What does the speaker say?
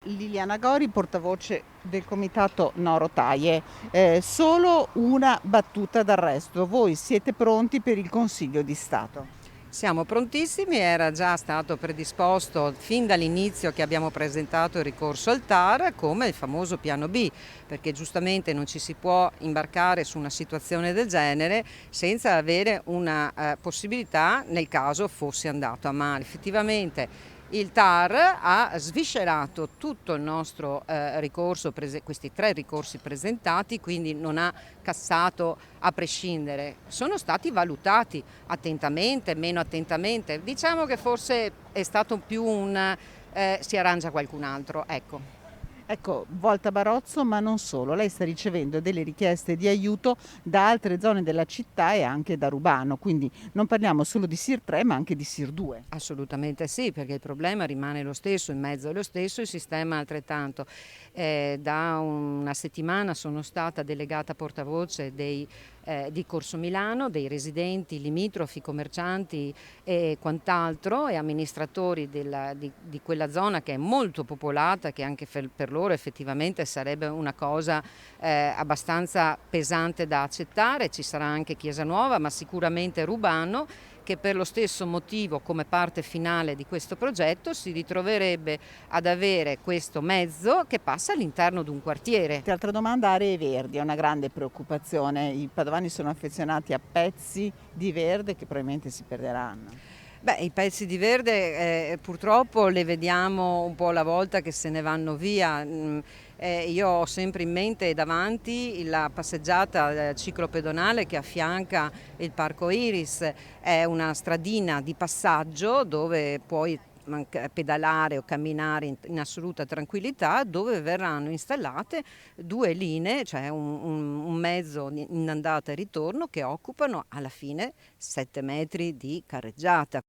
Liliana Gori, portavoce del comitato No Rotaie. Solo una battuta d'arresto. Voi siete pronti per il Consiglio di Stato? Siamo prontissimi, era già stato predisposto fin dall'inizio che abbiamo presentato il ricorso al TAR come il famoso piano B, perché giustamente non ci si può imbarcare su una situazione del genere senza avere una possibilità nel caso fosse andato a male. Effettivamente il TAR ha sviscerato tutto il nostro ricorso, questi 3 ricorsi presentati, quindi non ha cassato a prescindere. Sono stati valutati attentamente, meno attentamente. Diciamo che forse è stato più un si arrangia qualcun altro, ecco. Ecco, Volta Barozzo, ma non solo. Lei sta ricevendo delle richieste di aiuto da altre zone della città e anche da Rubano, quindi non parliamo solo di SIR 3, ma anche di SIR 2. Assolutamente sì, perché il problema rimane lo stesso, il mezzo è lo stesso, il sistema altrettanto. Da una settimana sono stata delegata portavoce di Corso Milano, dei residenti limitrofi, commercianti e quant'altro e amministratori di quella zona che è molto popolata, che anche per loro effettivamente sarebbe una cosa abbastanza pesante da accettare. Ci sarà anche Chiesa Nuova, ma sicuramente Rubano, che per lo stesso motivo, come parte finale di questo progetto, si ritroverebbe ad avere questo mezzo che passa all'interno di un quartiere. Altra domanda, aree verdi, è una grande preoccupazione. I padovani sono affezionati a pezzi di verde che probabilmente si perderanno. Beh, i pezzi di verde purtroppo le vediamo un po' alla volta che se ne vanno via. Io ho sempre in mente davanti la passeggiata ciclopedonale che affianca il Parco Iris, è una stradina di passaggio dove puoi pedalare o camminare in assoluta tranquillità, dove verranno installate 2 linee, cioè un mezzo in andata e ritorno che occupano alla fine 7 metri di carreggiata.